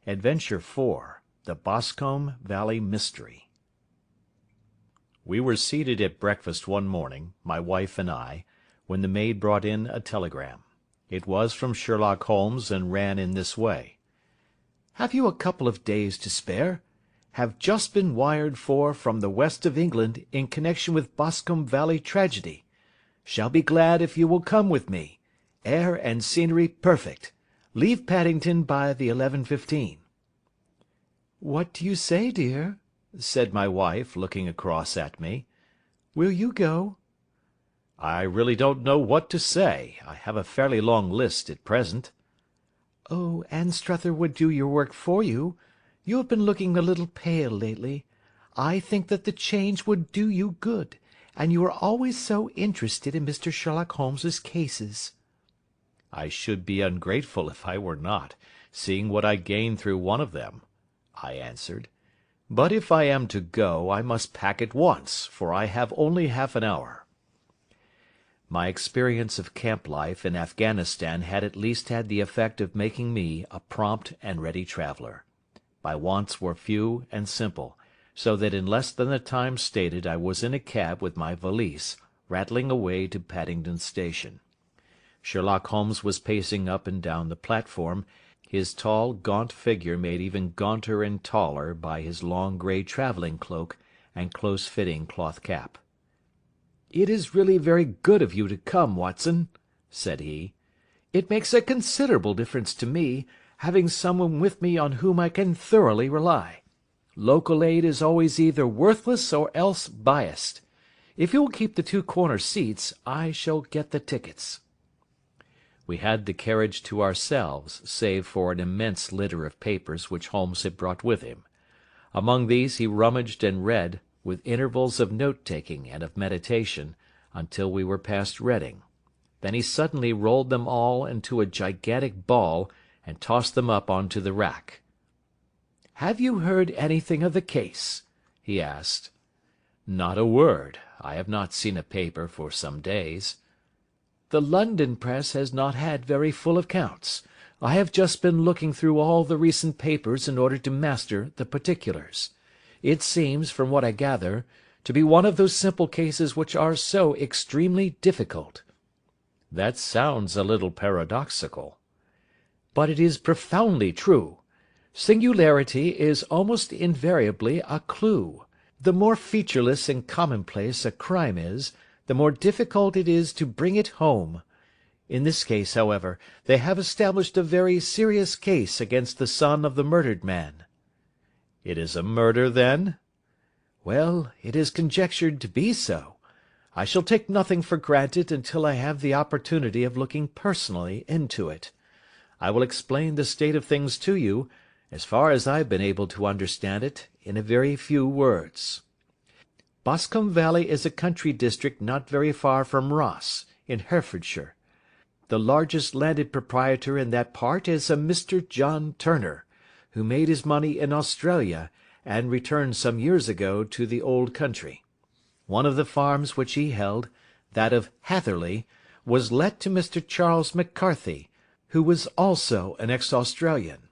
Adventure 4. The Bascombe Valley Mystery. We were seated at breakfast one morning, my wife and I, when the maid brought in a telegram. It was from Sherlock Holmes, and ran in this way. "Have you a couple of days to spare? Have just been wired for from the west of England in connection with Bascombe Valley tragedy. Shall be glad if you will come with me. Air and scenery perfect. Leave Paddington by the 11:15. "What do you say, dear?" said my wife, looking across at me. "Will you go?" "I really don't know what to say. I have a fairly long list at present." "Oh, Anstruther would do your work for you. You have been looking a little pale lately. I think that the change would do you good, and you are always so interested in Mr. Sherlock Holmes's cases." "I should be ungrateful if I were not, seeing what I gained through one of them," I answered. "But if I am to go, I must pack at once, for I have only half an hour." My experience of camp life in Afghanistan had at least had the effect of making me a prompt and ready traveller. My wants were few and simple, so that in less than the time stated I was in a cab with my valise, rattling away to Paddington Station. Sherlock Holmes was pacing up and down the platform, his tall, gaunt figure made even gaunter and taller by his long grey travelling cloak and close-fitting cloth cap. "It is really very good of you to come, Watson," said he. "It makes a considerable difference to me, having someone with me on whom I can thoroughly rely. Local aid is always either worthless or else biased. If you will keep the two corner seats, I shall get the tickets." We had the carriage to ourselves, save for an immense litter of papers which Holmes had brought with him. Among these he rummaged and read, with intervals of note-taking and of meditation, until we were past Reading. Then he suddenly rolled them all into a gigantic ball, and tossed them up on to the rack. "Have you heard anything of the case?" he asked. "Not a word. I have not seen a paper for some days." "The London press has not had very full accounts. I have just been looking through all the recent papers in order to master the particulars. It seems, from what I gather, to be one of those simple cases which are so extremely difficult." "That sounds a little paradoxical." "But it is profoundly true. Singularity is almost invariably a clue. The more featureless and commonplace a crime is, the more difficult it is to bring it home. In this case, however, they have established a very serious case against the son of the murdered man." "It is a murder, then?" "Well, it is conjectured to be so. I shall take nothing for granted until I have the opportunity of looking personally into it. I will explain the state of things to you, as far as I have been able to understand it, in a very few words. Bascombe Valley is a country district not very far from Ross, in Herefordshire. The largest landed proprietor in that part is a Mr. John Turner, who made his money in Australia, and returned some years ago to the old country. One of the farms which he held, that of Hatherley, was let to Mr. Charles McCarthy, who was also an ex-Australian.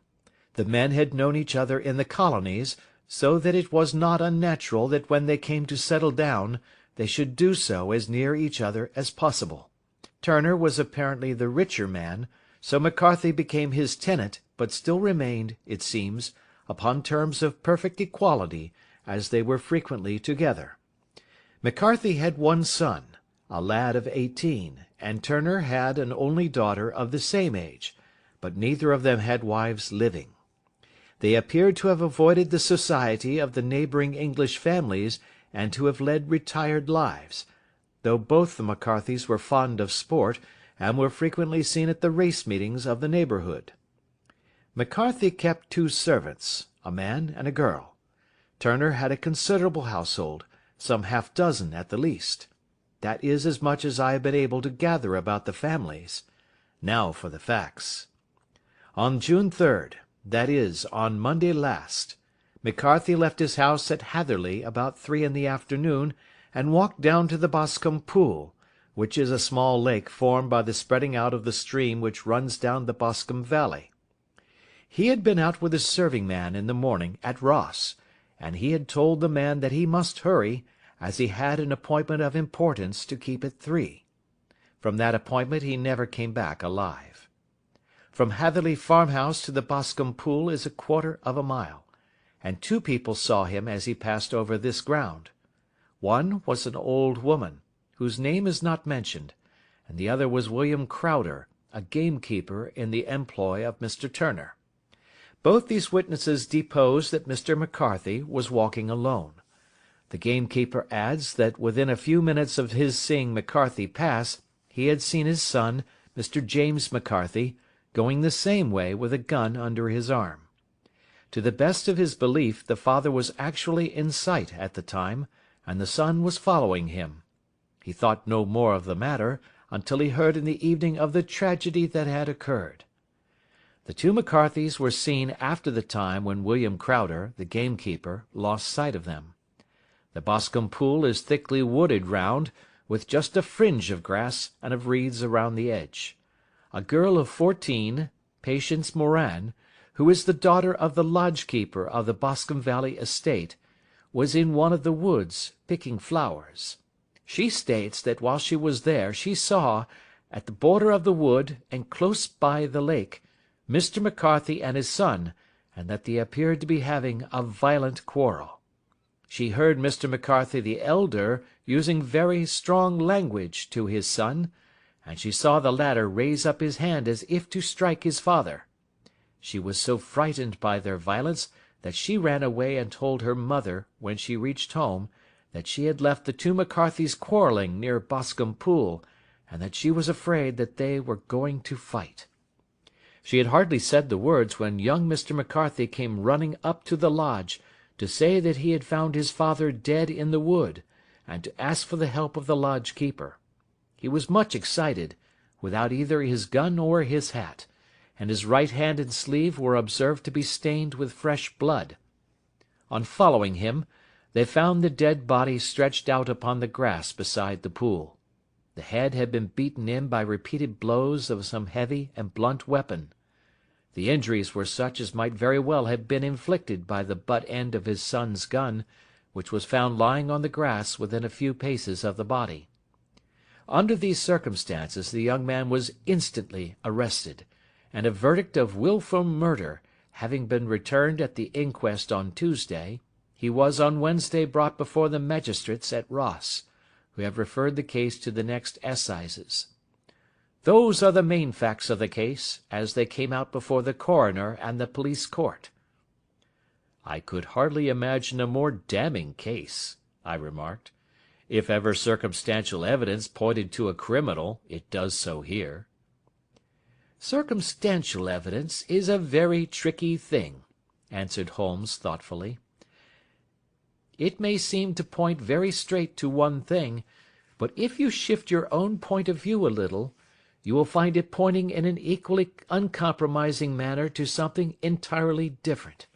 The men had known each other in the colonies, so that it was not unnatural that when they came to settle down they should do so as near each other as possible. Turner was apparently the richer man, so McCarthy became his tenant, but still remained, it seems, upon terms of perfect equality, as they were frequently together. McCarthy had one son, a lad of 18, and Turner had an only daughter of the same age, but neither of them had wives living. They appeared to have avoided the society of the neighbouring English families, and to have led retired lives, though both the McCarthys were fond of sport, and were frequently seen at the race meetings of the neighbourhood. McCarthy kept two servants, a man and a girl. Turner had a considerable household, some half-dozen at the least. That is as much as I have been able to gather about the families. Now for the facts. On June 3rd, that is, on Monday last, McCarthy left his house at Hatherley about 3 in the afternoon, and walked down to the Bascombe Pool, which is a small lake formed by the spreading out of the stream which runs down the Bascombe Valley. He had been out with his serving man in the morning at Ross, and he had told the man that he must hurry, as he had an appointment of importance to keep at 3. From that appointment he never came back alive. From Hatherley Farmhouse to the Bascombe Pool is 1/4 of a mile, and 2 people saw him as he passed over this ground. One was an old woman, whose name is not mentioned, and the other was William Crowder, a gamekeeper in the employ of Mr. Turner. Both these witnesses depose that Mr. McCarthy was walking alone. The gamekeeper adds that within a few minutes of his seeing McCarthy pass, he had seen his son, Mr. James McCarthy, going the same way with a gun under his arm. To the best of his belief, the father was actually in sight at the time, and the son was following him. He thought no more of the matter until he heard in the evening of the tragedy that had occurred. The 2 McCarthys were seen after the time when William Crowder, the gamekeeper, lost sight of them. The Bascombe Pool is thickly wooded round, with just a fringe of grass and of reeds around the edge. A girl of 14, Patience Moran, who is the daughter of the lodge-keeper of the Bascombe Valley estate, was in one of the woods, picking flowers. She states that while she was there she saw, at the border of the wood, and close by the lake, Mr. McCarthy and his son, and that they appeared to be having a violent quarrel. She heard Mr. McCarthy the elder using very strong language to his son, and she saw the latter raise up his hand as if to strike his father. She was so frightened by their violence that she ran away and told her mother, when she reached home, that she had left the 2 McCarthys quarrelling near Bascombe Pool, and that she was afraid that they were going to fight. She had hardly said the words when young Mr. McCarthy came running up to the lodge to say that he had found his father dead in the wood, and to ask for the help of the lodge-keeper. He was much excited, without either his gun or his hat, and his right hand and sleeve were observed to be stained with fresh blood. On following him, they found the dead body stretched out upon the grass beside the pool. The head had been beaten in by repeated blows of some heavy and blunt weapon. The injuries were such as might very well have been inflicted by the butt end of his son's gun, which was found lying on the grass within a few paces of the body. Under these circumstances the young man was instantly arrested, and a verdict of wilful murder having been returned at the inquest on Tuesday, he was on Wednesday brought before the magistrates at Ross, who have referred the case to the next assizes. Those are the main facts of the case, as they came out before the coroner and the police court. "I could hardly imagine a more damning case," I remarked. "If ever circumstantial evidence pointed to a criminal, it does so here." "Circumstantial evidence is a very tricky thing," answered Holmes thoughtfully. "It may seem to point very straight to one thing, but if you shift your own point of view a little, you will find it pointing in an equally uncompromising manner to something entirely different.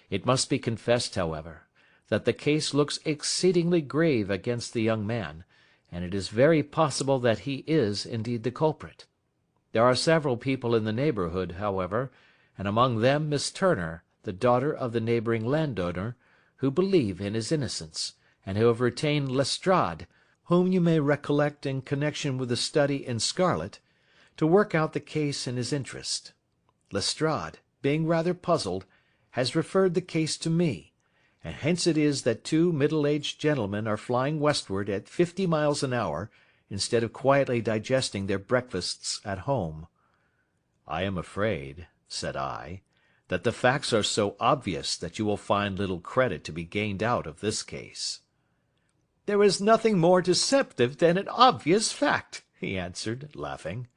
It must be confessed, however, that the case looks exceedingly grave against the young man, and it is very possible that he is indeed the culprit. There are several people in the neighbourhood, however, and among them Miss Turner, the daughter of the neighbouring landowner, who believe in his innocence, and who have retained Lestrade, whom you may recollect in connection with the study in scarlet, to work out the case in his interest. Lestrade, being rather puzzled, has referred the case to me, and hence it is that 2 middle-aged gentlemen are flying westward at 50 miles an hour, instead of quietly digesting their breakfasts at home. "I am afraid," said I, "that the facts are so obvious that you will find little credit to be gained out of this case." "There is nothing more deceptive than an obvious fact," he answered, laughing.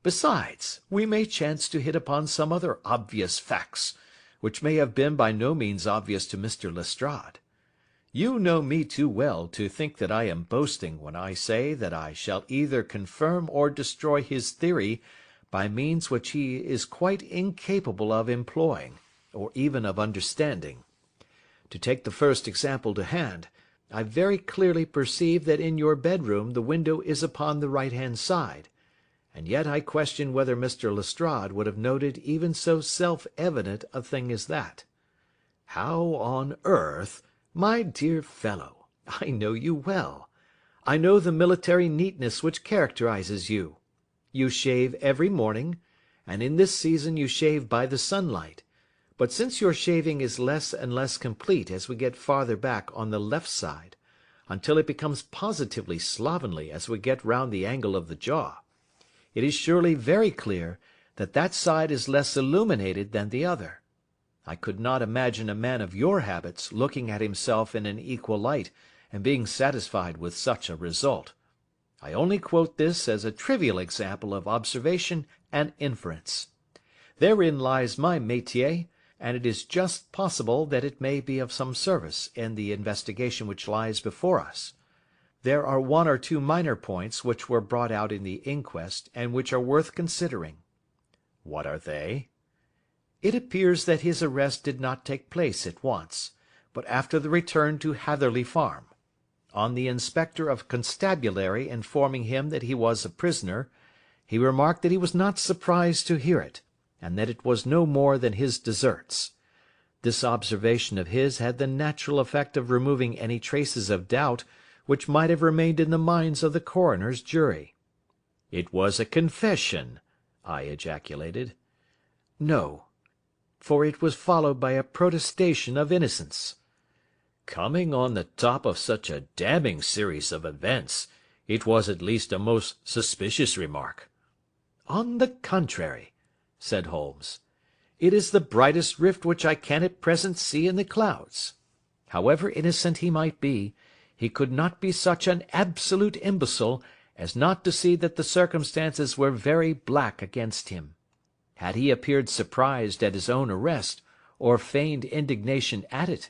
"Besides, we may chance to hit upon some other obvious facts, which may have been by no means obvious to Mr. Lestrade. You know me too well to think that I am boasting when I say that I shall either confirm or destroy his theory by means which he is quite incapable of employing, or even of understanding. To take the first example to hand, I very clearly perceive that in your bedroom the window is upon the right-hand side, and yet I question whether Mr. Lestrade would have noted even so self-evident a thing as that. How on earth— My dear fellow, I know you well. I know the military neatness which characterizes you. You shave every morning, and in this season you shave by the sunlight. But since your shaving is less and less complete as we get farther back on the left side, until it becomes positively slovenly as we get round the angle of the jaw, it is surely very clear that that side is less illuminated than the other. I could not imagine a man of your habits looking at himself in an equal light and being satisfied with such a result. I only quote this as a trivial example of observation and inference. Therein lies my métier, and it is just possible that it may be of some service in the investigation which lies before us. There are one or two minor points which were brought out in the inquest, and which are worth considering. What are they? It appears that his arrest did not take place at once, but after the return to Hatherley Farm. On the inspector of constabulary informing him that he was a prisoner, he remarked that he was not surprised to hear it, and that it was no more than his deserts. This observation of his had the natural effect of removing any traces of doubt which might have remained in the minds of the coroner's jury. "It was a confession," I ejaculated. "No, for it was followed by a protestation of innocence." "Coming on the top of such a damning series of events, it was at least a most suspicious remark." "On the contrary," said Holmes, "it is the brightest rift which I can at present see in the clouds. However innocent he might be, he could not be such an absolute imbecile as not to see that the circumstances were very black against him. Had he appeared surprised at his own arrest, or feigned indignation at it,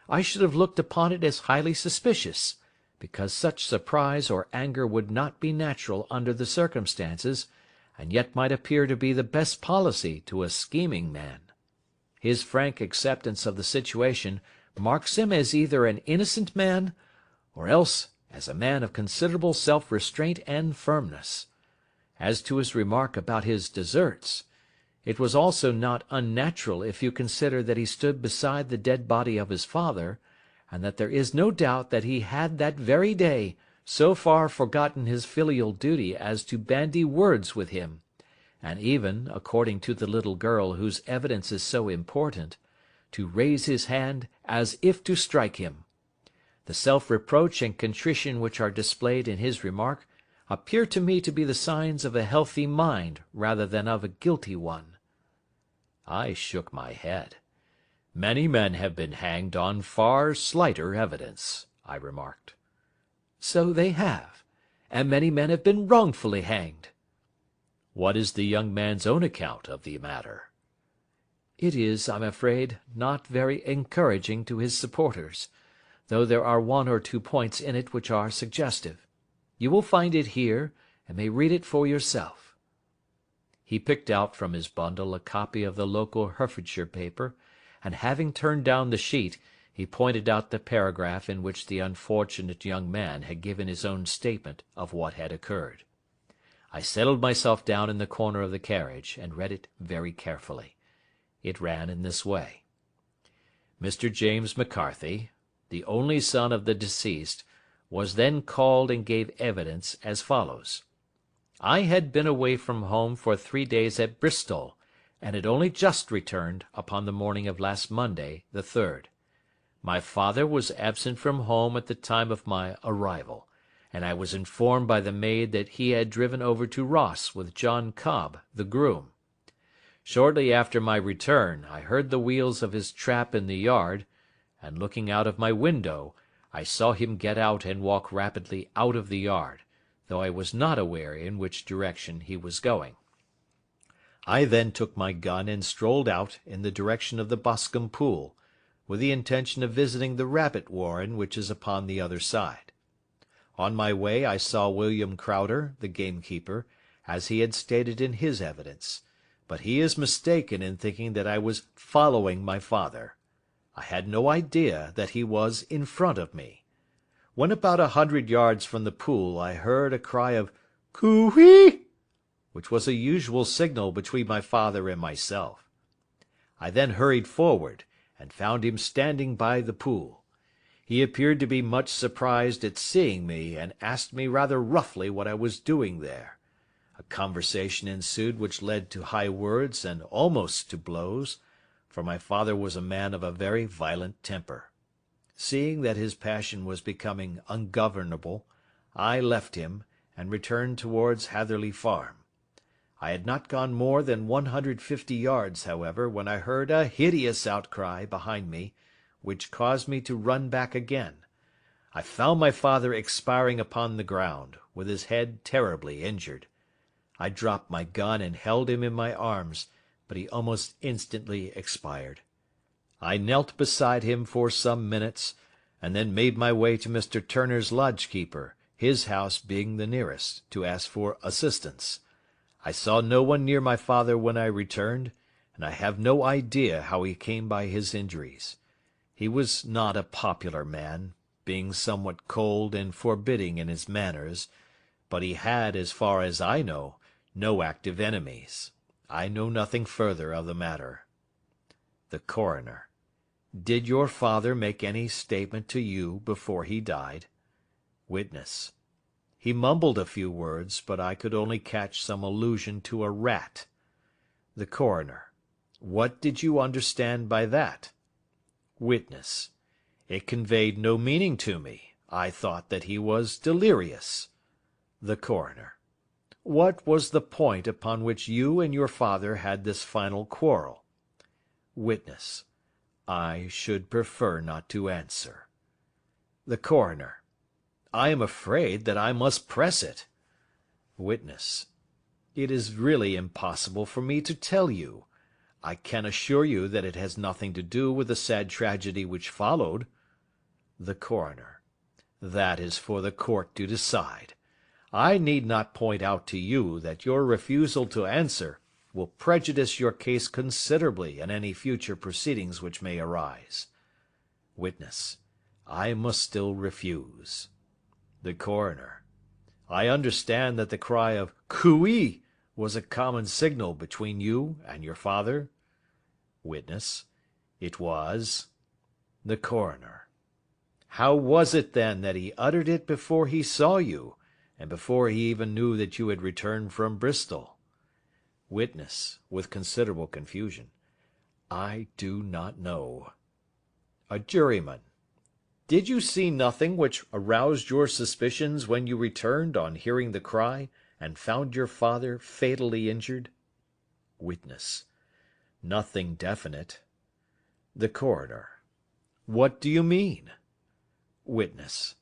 I should have looked upon it as highly suspicious, because such surprise or anger would not be natural under the circumstances, and yet might appear to be the best policy to a scheming man. His frank acceptance of the situation marks him as either an innocent man, or else as a man of considerable self-restraint and firmness. As to his remark about his deserts, it was also not unnatural if you consider that he stood beside the dead body of his father, and that there is no doubt that he had that very day so far forgotten his filial duty as to bandy words with him, and even, according to the little girl whose evidence is so important, to raise his hand as if to strike him. The self-reproach and contrition which are displayed in his remark appear to me to be the signs of a healthy mind rather than of a guilty one." I shook my head. "Many men have been hanged on far slighter evidence," I remarked. "So they have, and many men have been wrongfully hanged." "What is the young man's own account of the matter?" "It is, I'm afraid, not very encouraging to his supporters, though there are one or two points in it which are suggestive. You will find it here, and may read it for yourself." He picked out from his bundle a copy of the local Herefordshire paper, and having turned down the sheet, he pointed out the paragraph in which the unfortunate young man had given his own statement of what had occurred. I settled myself down in the corner of the carriage, and read it very carefully. It ran in this way: "Mr. James McCarthy, the only son of the deceased, was then called and gave evidence as follows. I had been away from home for 3 days at Bristol, and had only just returned upon the morning of last Monday, the 3rd. My father was absent from home at the time of my arrival, and I was informed by the maid that he had driven over to Ross with John Cobb, the groom. Shortly after my return I heard the wheels of his trap in the yard, and looking out of my window, I saw him get out and walk rapidly out of the yard, though I was not aware in which direction he was going. I then took my gun and strolled out in the direction of the Bascombe pool, with the intention of visiting the rabbit warren which is upon the other side. On my way I saw William Crowder, the gamekeeper, as he had stated in his evidence, but he is mistaken in thinking that I was following my father. I had no idea that he was in front of me. When about 100 yards from the pool I heard a cry of "Coo-ee!" which was a usual signal between my father and myself. I then hurried forward, and found him standing by the pool. He appeared to be much surprised at seeing me, and asked me rather roughly what I was doing there. A conversation ensued which led to high words and almost to blows, for my father was a man of a very violent temper. Seeing that his passion was becoming ungovernable, I left him, and returned towards Hatherley Farm. I had not gone more than 150 yards, however, when I heard a hideous outcry behind me, which caused me to run back again. I found my father expiring upon the ground, with his head terribly injured. I dropped my gun and held him in my arms, but he almost instantly expired. I knelt beside him for some minutes, and then made my way to Mr. Turner's lodge-keeper, his house being the nearest, to ask for assistance. I saw no one near my father when I returned, and I have no idea how he came by his injuries. He was not a popular man, being somewhat cold and forbidding in his manners, but he had, as far as I know, no active enemies. I know nothing further of the matter. The Coroner: Did your father make any statement to you before he died? Witness: He mumbled a few words, but I could only catch some allusion to a rat. The Coroner: What did you understand by that? Witness: It conveyed no meaning to me. I thought that he was delirious. The Coroner: What was the point upon which you and your father had this final quarrel? Witness: I should prefer not to answer. The Coroner: I am afraid that I must press it. Witness: It is really impossible for me to tell you. I can assure you that it has nothing to do with the sad tragedy which followed. The Coroner: That is for the court to decide. I need not point out to you that your refusal to answer will prejudice your case considerably in any future proceedings which may arise. Witness: I must still refuse. The Coroner: I understand that the cry of "Cooee" was a common signal between you and your father? Witness: It was. The Coroner: How was it, then, that he uttered it before he saw you, and before he even knew that you had returned from Bristol? Witness, with considerable confusion: I do not know. A juryman: Did you see nothing which aroused your suspicions when you returned on hearing the cry, and found your father fatally injured? Witness: Nothing definite. The Coroner: What do you mean? Witness: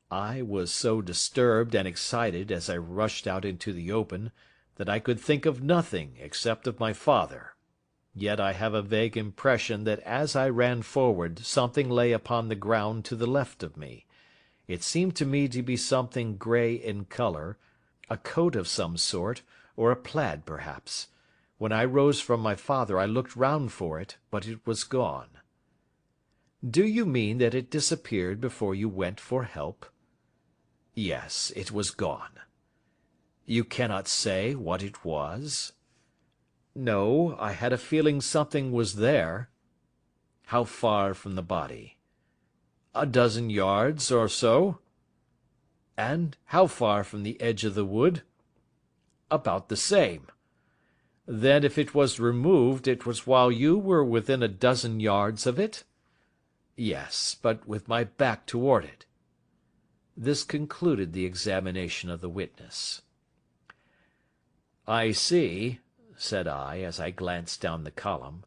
I was so disturbed and excited as I rushed out into the open, that I could think of nothing except of my father. Yet I have a vague impression that as I ran forward something lay upon the ground to the left of me. It seemed to me to be something grey in colour, a coat of some sort, or a plaid perhaps. When I rose from my father I looked round for it, but it was gone. Do you mean that it disappeared before you went for help? Yes, it was gone. You cannot say what it was? No, I had a feeling something was there. How far from the body? A dozen yards or so. And how far from the edge of the wood? About the same. Then if it was removed, it was while you were within a dozen yards of it? Yes, but with my back toward it. This concluded the examination of the witness. I see, said I, as I glanced down the column,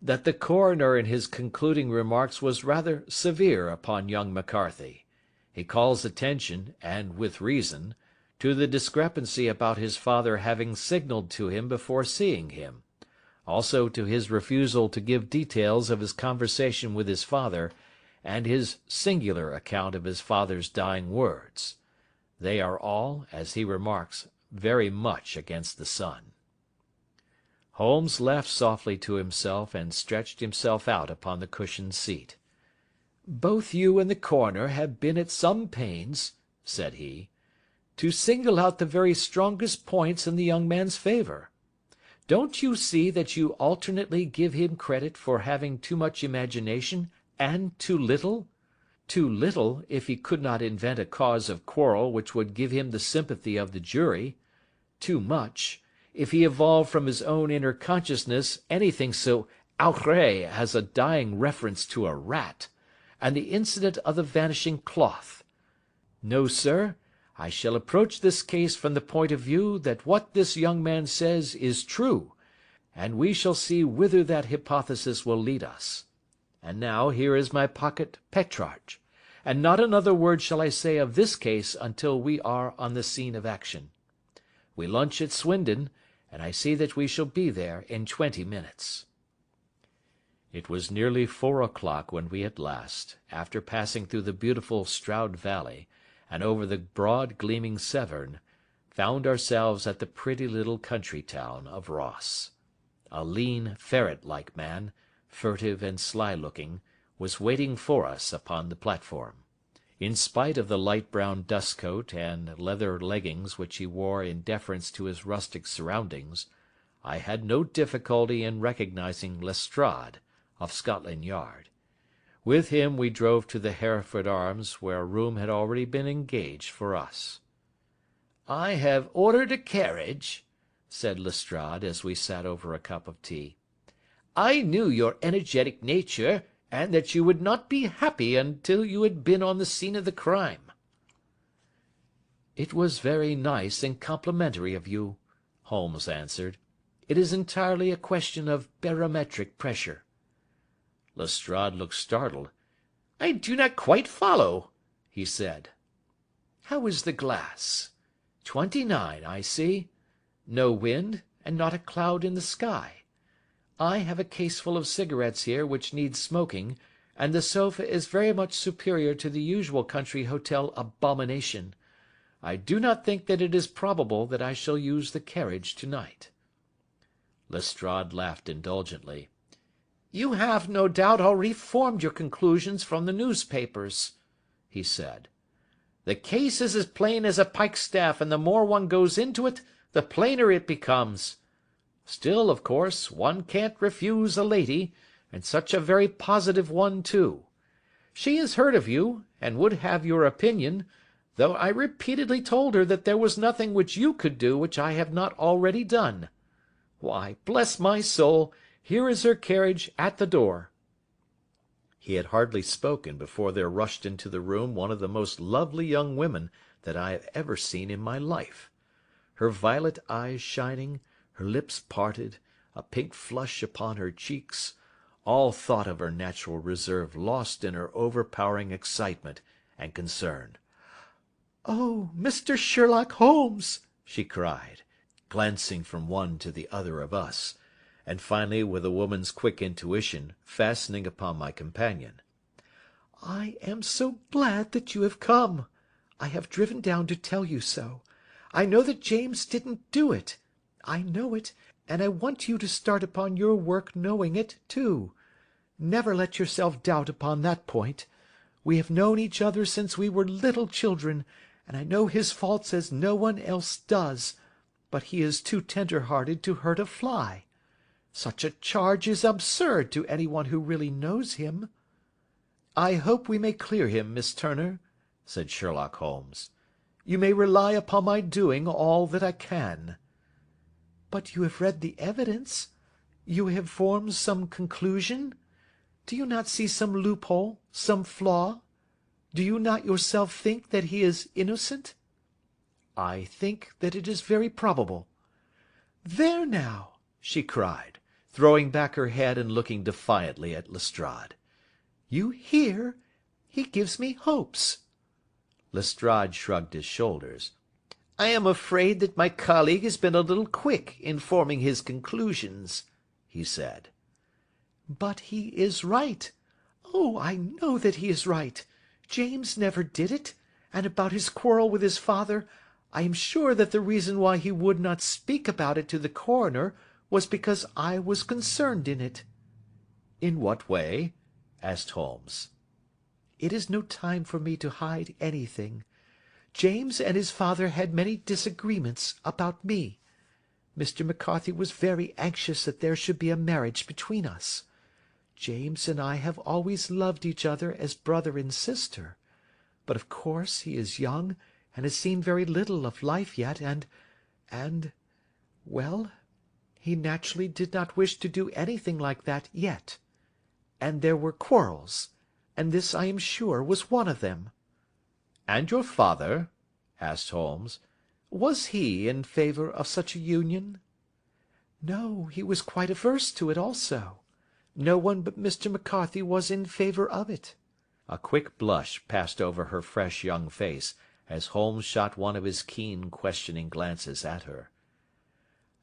that the coroner in his concluding remarks was rather severe upon young McCarthy. He calls attention, and with reason, to the discrepancy about his father having signalled to him before seeing him, also to his refusal to give details of his conversation with his father, and his singular account of his father's dying words. They are all, as he remarks, very much against the son. Holmes laughed softly to himself, and stretched himself out upon the cushioned seat. "Both you and the coroner have been at some pains," said he, to single out the very strongest points in the young man's favour. Don't you see that you alternately give him credit for having too much imagination and too little? Too little, if he could not invent a cause of quarrel which would give him the sympathy of the jury. Too much, if he evolved from his own inner consciousness anything so outré as a dying reference to a rat, and the incident of the vanishing cloth. No, sir, I shall approach this case from the point of view that what this young man says is true, and we shall see whither that hypothesis will lead us. And now here is my pocket Petrarch, and not another word shall I say of this case until we are on the scene of action. We lunch at Swindon, and I see that we shall be there in 20 minutes. It was nearly 4 o'clock when we at last, after passing through the beautiful Stroud Valley, and over the broad gleaming Severn, found ourselves at the pretty little country town of Ross. A lean, ferret-like man, furtive and sly-looking, was waiting for us upon the platform. In spite of the light brown dust-coat and leather leggings which he wore in deference to his rustic surroundings, I had no difficulty in recognizing Lestrade, of Scotland Yard. With him we drove to the Hereford Arms, where a room had already been engaged for us. "I have ordered a carriage," said Lestrade, as we sat over a cup of tea. "I knew your energetic nature, and that you would not be happy until you had been on the scene of the crime." "It was very nice and complimentary of you," Holmes answered. "It is entirely a question of barometric pressure." Lestrade looked startled. "I do not quite follow," he said. "How is the glass? 29, I see. No wind, and not a cloud in the sky. I have a caseful of cigarettes here which need smoking, and the sofa is very much superior to the usual country hotel abomination. I do not think that it is probable that I shall use the carriage to-night." Lestrade laughed indulgently. "You have, no doubt, already formed your conclusions from the newspapers," he said. "The case is as plain as a pikestaff, and the more one goes into it, the plainer it becomes. Still, of course, one can't refuse a lady, and such a very positive one too. She has heard of you, and would have your opinion, though I repeatedly told her that there was nothing which you could do which I have not already done. Why, bless my soul, here is her carriage at the door." He had hardly spoken before there rushed into the room one of the most lovely young women that I have ever seen in my life. Her violet eyes shining, her lips parted, a pink flush upon her cheeks, all thought of her natural reserve lost in her overpowering excitement and concern. "Oh, Mr. Sherlock Holmes!" she cried, glancing from one to the other of us, and finally, with a woman's quick intuition, fastening upon my companion. "I am so glad that you have come. I have driven down to tell you so. I know that James didn't do it. I know it, and I want you to start upon your work knowing it, too. Never let yourself doubt upon that point. We have known each other since we were little children, and I know his faults as no one else does, but he is too tender-hearted to hurt a fly. Such a charge is absurd to anyone who really knows him." "I hope we may clear him, Miss Turner," said Sherlock Holmes. "You may rely upon my doing all that I can." "But you have read the evidence? You have formed some conclusion? Do you not see some loophole, some flaw? Do you not yourself think that he is innocent?" "I think that it is very probable." "There now!" she cried, throwing back her head and looking defiantly at Lestrade. "You hear? He gives me hopes." Lestrade shrugged his shoulders. "I am afraid that my colleague has been a little quick in forming his conclusions," he said. "But he is right. Oh, I know that he is right. James never did it, and about his quarrel with his father, I am sure that the reason why he would not speak about it to the coroner was because I was concerned in it." "In what way?" asked Holmes. "It is no time for me to hide anything. James and his father had many disagreements about me. Mr. McCarthy was very anxious that there should be a marriage between us. James and I have always loved each other as brother and sister, but of course he is young and has seen very little of life yet, well, he naturally did not wish to do anything like that yet. And there were quarrels, and this, I am sure, was one of them." "And your father?" asked Holmes. "Was he in favour of such a union?" "No, he was quite averse to it also. No one but Mr. McCarthy was in favour of it." A quick blush passed over her fresh young face as Holmes shot one of his keen, questioning glances at her.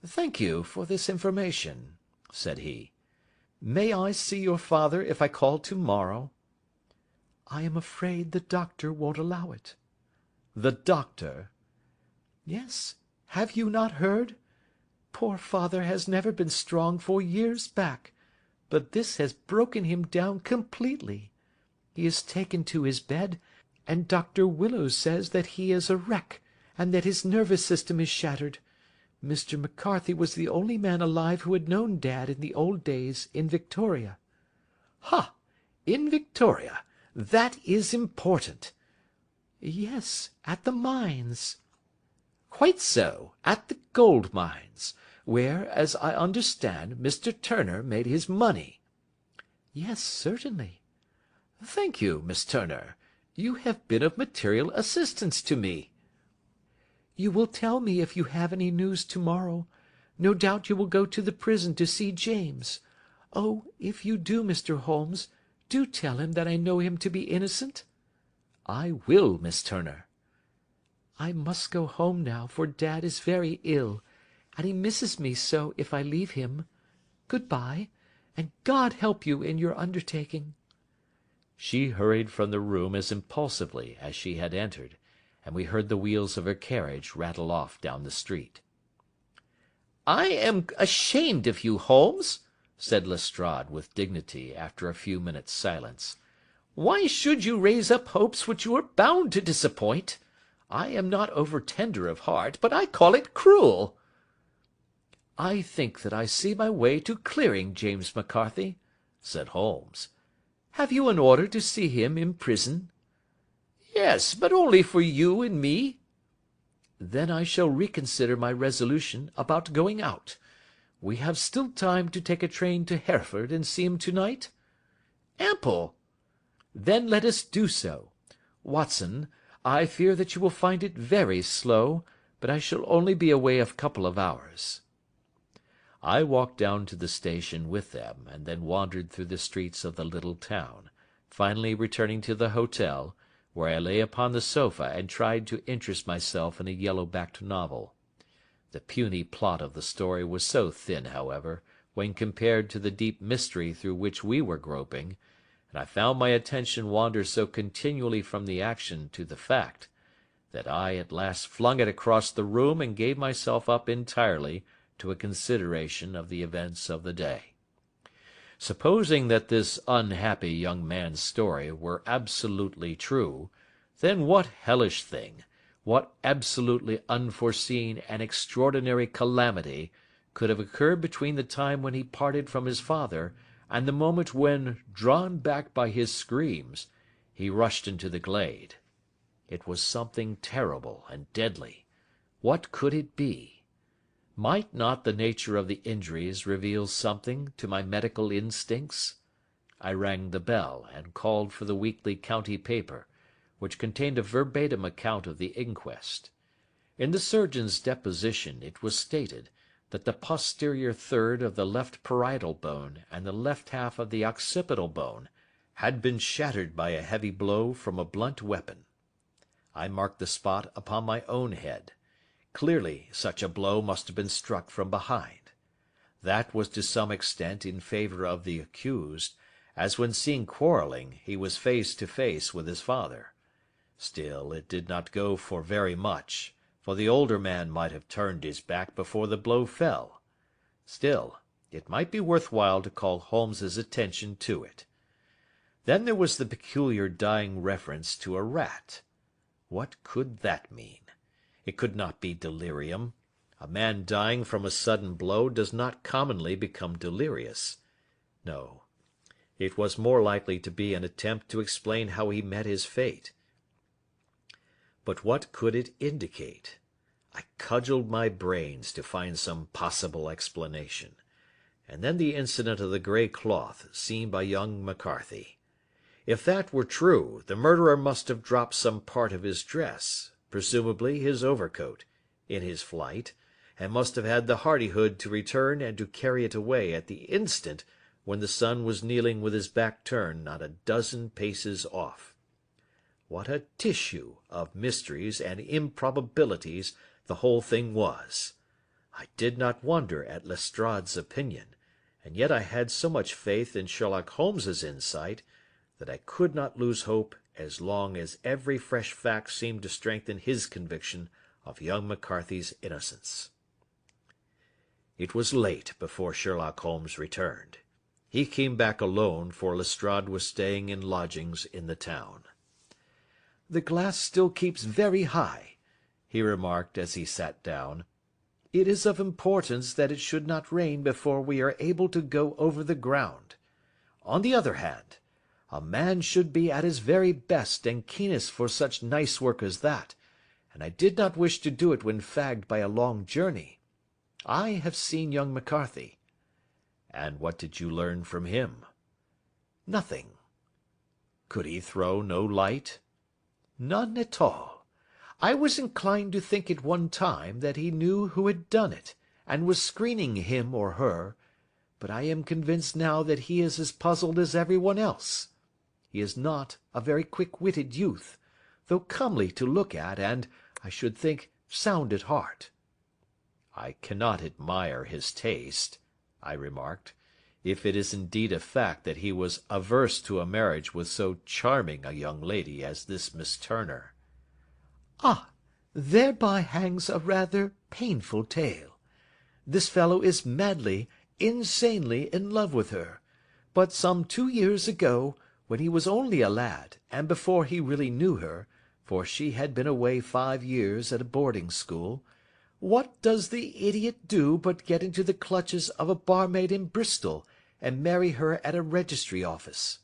"Thank you for this information," said he. "May I see your father if I call to-morrow?" "I am afraid the doctor won't allow it." "The doctor?" "Yes. Have you not heard? Poor father has never been strong for years back, but this has broken him down completely. He is taken to his bed, and Dr. Willows says that he is a wreck, and that his nervous system is shattered. Mr. McCarthy was the only man alive who had known Dad in the old days in Victoria." "Ha! In Victoria! That is important." "Yes, at the mines." "Quite so, at the gold mines, where, as I understand, Mr. Turner made his money." "Yes, certainly." "Thank you, Miss Turner. You have been of material assistance to me." "You will tell me if you have any news to-morrow. No doubt you will go to the prison to see James. Oh, if you do, Mr. Holmes, do tell him that I know him to be innocent." "I will, Miss Turner." "I must go home now, for Dad is very ill, and he misses me so if I leave him. Good-bye, and God help you in your undertaking." She hurried from the room as impulsively as she had entered, and we heard the wheels of her carriage rattle off down the street. "I am ashamed of you, Holmes," said Lestrade with dignity after a few minutes' silence. "Why should you raise up hopes which you are bound to disappoint? I am not over-tender of heart, but I call it cruel." "I think that I see my way to clearing James McCarthy," said Holmes. "Have you an order to see him in prison?" "Yes, but only for you and me." "Then I shall reconsider my resolution about going out. We have still time to take a train to Hereford and see him to-night?" "Ample." "Then let us do so. Watson, I fear that you will find it very slow, but I shall only be away a couple of hours." I walked down to the station with them, and then wandered through the streets of the little town, finally returning to the hotel, where I lay upon the sofa and tried to interest myself in a yellow-backed novel. The puny plot of the story was so thin, however, when compared to the deep mystery through which we were groping, and I found my attention wander so continually from the action to the fact, that I at last flung it across the room and gave myself up entirely to a consideration of the events of the day. Supposing that this unhappy young man's story were absolutely true, then what hellish thing, what absolutely unforeseen and extraordinary calamity, could have occurred between the time when he parted from his father and the moment when, drawn back by his screams, he rushed into the glade? It was something terrible and deadly. What could it be? Might not the nature of the injuries reveal something to my medical instincts? I rang the bell, and called for the weekly county paper, which contained a verbatim account of the inquest. In the surgeon's deposition it was stated that the posterior third of the left parietal bone and the left half of the occipital bone had been shattered by a heavy blow from a blunt weapon. I marked the spot upon my own head. Clearly such a blow must have been struck from behind. That was to some extent in favour of the accused, as when seen quarrelling he was face to face with his father. Still, it did not go for very much, for the older man might have turned his back before the blow fell. Still, it might be worth while to call Holmes's attention to it. Then there was the peculiar dying reference to a rat. What could that mean? It could not be delirium. A man dying from a sudden blow does not commonly become delirious. No, it was more likely to be an attempt to explain how he met his fate. But what could it indicate? I cudgelled my brains to find some possible explanation. And then the incident of the grey cloth seen by young McCarthy. If that were true, the murderer must have dropped some part of his dress, presumably his overcoat, in his flight, and must have had the hardihood to return and to carry it away at the instant when the son was kneeling with his back turned not a dozen paces off. What a tissue of mysteries and improbabilities the whole thing was! I did not wonder at Lestrade's opinion, and yet I had so much faith in Sherlock Holmes's insight that I could not lose hope as long as every fresh fact seemed to strengthen his conviction of young McCarthy's innocence. It was late before Sherlock Holmes returned. He came back alone, for Lestrade was staying in lodgings in the town. "The glass still keeps very high," he remarked as he sat down. "It is of importance that it should not rain before we are able to go over the ground. On the other hand, a man should be at his very best and keenest for such nice work as that, and I did not wish to do it when fagged by a long journey. I have seen young McCarthy." "And what did you learn from him?" "Nothing." "Could he throw no light?" "None at all. I was inclined to think at one time that he knew who had done it, and was screening him or her, but I am convinced now that he is as puzzled as every one else. He is not a very quick-witted youth, though comely to look at, and, I should think, sound at heart." "I cannot admire his taste," I remarked, "if it is indeed a fact that he was averse to a marriage with so charming a young lady as this Miss Turner." "Ah, thereby hangs a rather painful tale. This fellow is madly, insanely in love with her, but some 2 years ago, when he was only a lad, and before he really knew her, for she had been away 5 years at a boarding school, what does the idiot do but get into the clutches of a barmaid in Bristol, and marry her at a registry office.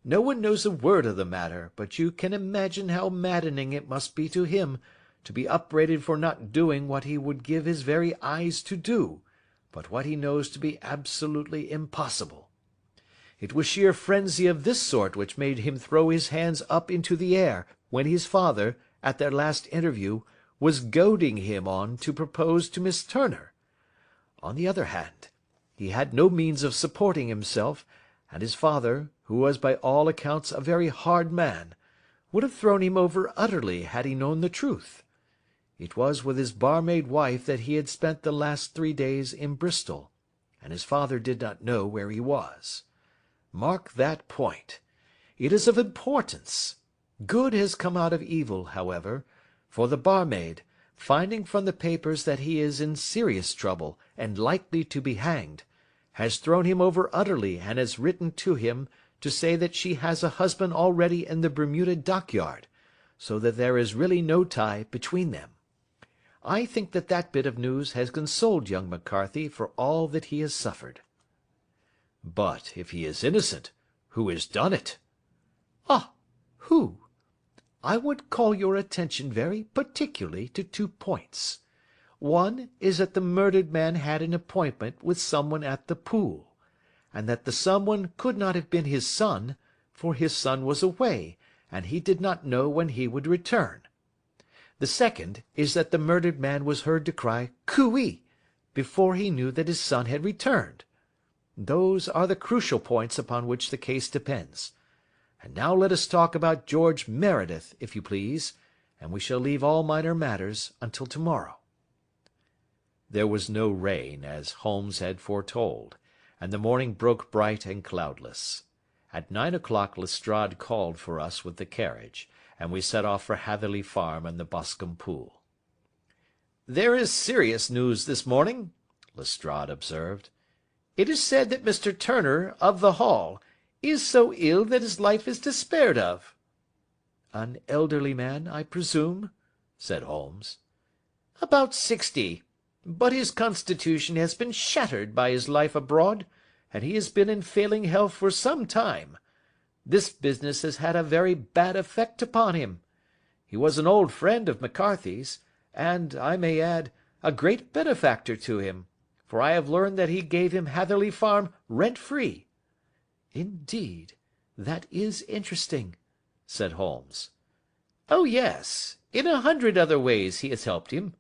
No one knows a word of the matter, but you can imagine how maddening it must be to him to be upbraided for not doing what he would give his very eyes to do, but what he knows to be absolutely impossible. It was sheer frenzy of this sort which made him throw his hands up into the air when his father, at their last interview, was goading him on to propose to Miss Turner. On the other hand, he had no means of supporting himself, and his father, who was by all accounts a very hard man, would have thrown him over utterly had he known the truth. It was with his barmaid wife that he had spent the last 3 days in Bristol, and his father did not know where he was. Mark that point. It is of importance. Good has come out of evil, however, for the barmaid, finding from the papers that he is in serious trouble and likely to be hanged, has thrown him over utterly and has written to him to say that she has a husband already in the Bermuda dockyard, so that there is really no tie between them. I think that that bit of news has consoled young McCarthy for all that he has suffered." "But if he is innocent, who has done it?" "Ah, who? I would call your attention very particularly to 2 points. One is that the murdered man had an appointment with someone at the pool, and that the someone could not have been his son, for his son was away, and he did not know when he would return. The second is that the murdered man was heard to cry 'Cooee!' before he knew that his son had returned. Those are the crucial points upon which the case depends. And now let us talk about George Meredith, if you please, and we shall leave all minor matters until to-morrow." There was no rain, as Holmes had foretold, and the morning broke bright and cloudless. At 9 o'clock Lestrade called for us with the carriage, and we set off for Hatherley Farm and the Bascombe Pool. "There is serious news this morning," Lestrade observed. "It is said that Mr. Turner, of the Hall, is so ill that his life is despaired of." "An elderly man, I presume?" said Holmes. "About 60. But his constitution has been shattered by his life abroad, and he has been in failing health for some time. This business has had a very bad effect upon him. He was an old friend of McCarthy's, and, I may add, a great benefactor to him, for I have learned that he gave him Hatherley Farm rent-free." "Indeed, that is interesting," said Holmes. "Oh, yes. In 100 other ways he has helped him.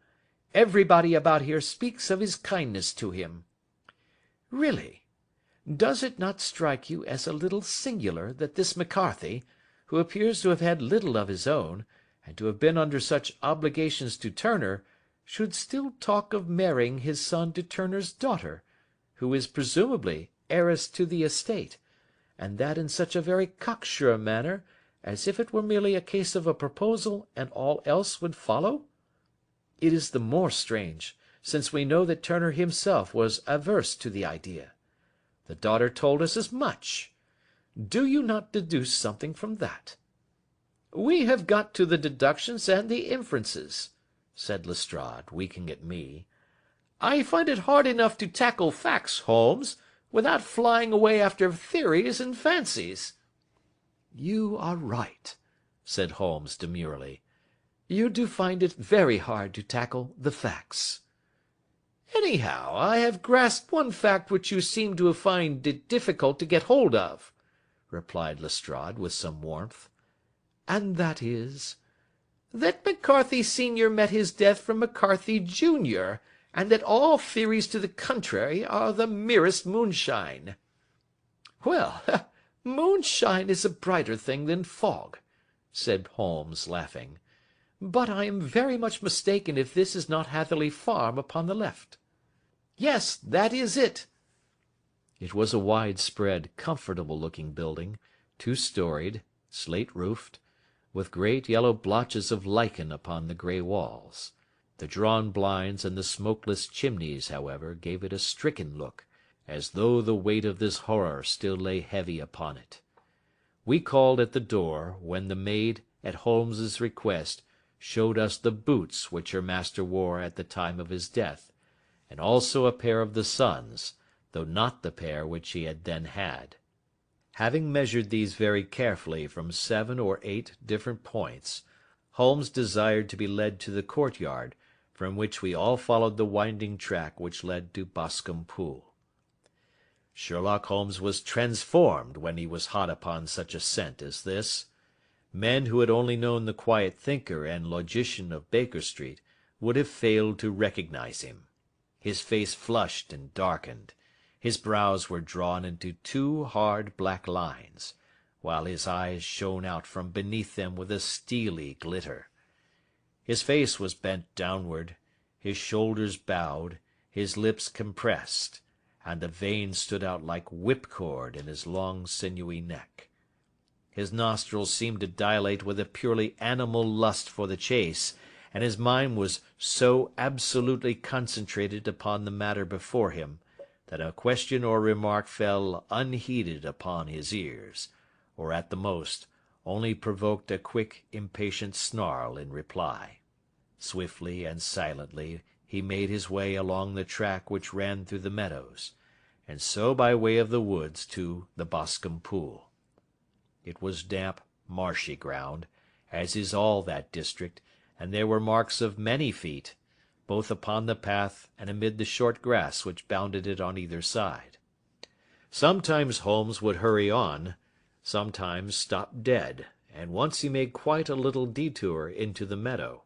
Everybody about here speaks of his kindness to him." "Really? Does it not strike you as a little singular that this McCarthy, who appears to have had little of his own, and to have been under such obligations to Turner, should still talk of marrying his son to Turner's daughter, who is presumably heiress to the estate, and that in such a very cocksure manner, as if it were merely a case of a proposal and all else would follow? It is the more strange, since we know that Turner himself was averse to the idea. The daughter told us as much. Do you not deduce something from that?" "We have got to the deductions and the inferences," said Lestrade, winking at me. "I find it hard enough to tackle facts, Holmes, without flying away after theories and fancies." "You are right," said Holmes demurely. "You do find it very hard to tackle the facts." "Anyhow, I have grasped one fact which you seem to find it difficult to get hold of," replied Lestrade with some warmth. "And that is?" "That McCarthy Senior met his death from McCarthy Junior, and that all theories to the contrary are the merest moonshine." "Well, moonshine is a brighter thing than fog," said Holmes, laughing. "But I am very much mistaken if this is not Hatherley Farm upon the left." "Yes, that is it." It was a wide-spread, comfortable-looking building, two-storied, slate-roofed, with great yellow blotches of lichen upon the grey walls. The drawn blinds and the smokeless chimneys, however, gave it a stricken look, as though the weight of this horror still lay heavy upon it. We called at the door, when the maid, at Holmes's request, showed us the boots which her master wore at the time of his death, and also a pair of the son's, though not the pair which he had then had. Having measured these very carefully from 7 or 8 different points, Holmes desired to be led to the courtyard, from which we all followed the winding track which led to Bascombe Pool. Sherlock Holmes was transformed when he was hot upon such a scent as this. Men who had only known the quiet thinker and logician of Baker Street would have failed to recognize him. His face flushed and darkened. His brows were drawn into 2 hard black lines, while his eyes shone out from beneath them with a steely glitter. His face was bent downward, his shoulders bowed, his lips compressed, and the veins stood out like whipcord in his long sinewy neck. His nostrils seemed to dilate with a purely animal lust for the chase, and his mind was so absolutely concentrated upon the matter before him, that a question or remark fell unheeded upon his ears, or at the most only provoked a quick, impatient snarl in reply. Swiftly and silently he made his way along the track which ran through the meadows, and so by way of the woods to the Bascombe Pool. It was damp, marshy ground, as is all that district, and there were marks of many feet, both upon the path and amid the short grass which bounded it on either side. Sometimes Holmes would hurry on, sometimes stop dead, and once he made quite a little detour into the meadow.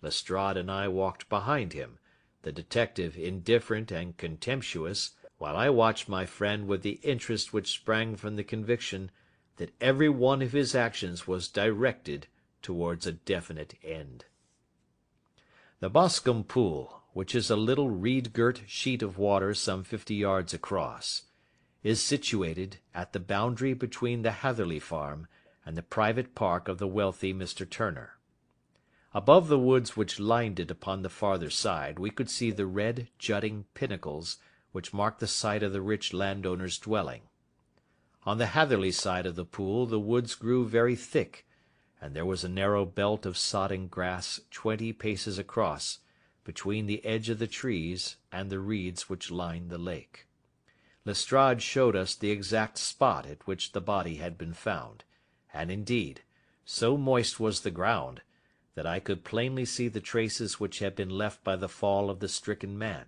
Lestrade and I walked behind him, the detective indifferent and contemptuous, while I watched my friend with the interest which sprang from the conviction that every one of his actions was directed towards a definite end. The Bascombe Pool, which is a little reed-girt sheet of water some 50 yards across, is situated at the boundary between the Hatherley Farm and the private park of the wealthy Mr. Turner. Above the woods which lined it upon the farther side we could see the red jutting pinnacles which marked the site of the rich landowner's dwelling. On the Hatherley side of the pool the woods grew very thick, and there was a narrow belt of sodden grass 20 paces across, between the edge of the trees and the reeds which lined the lake. Lestrade showed us the exact spot at which the body had been found, and indeed, so moist was the ground, that I could plainly see the traces which had been left by the fall of the stricken man.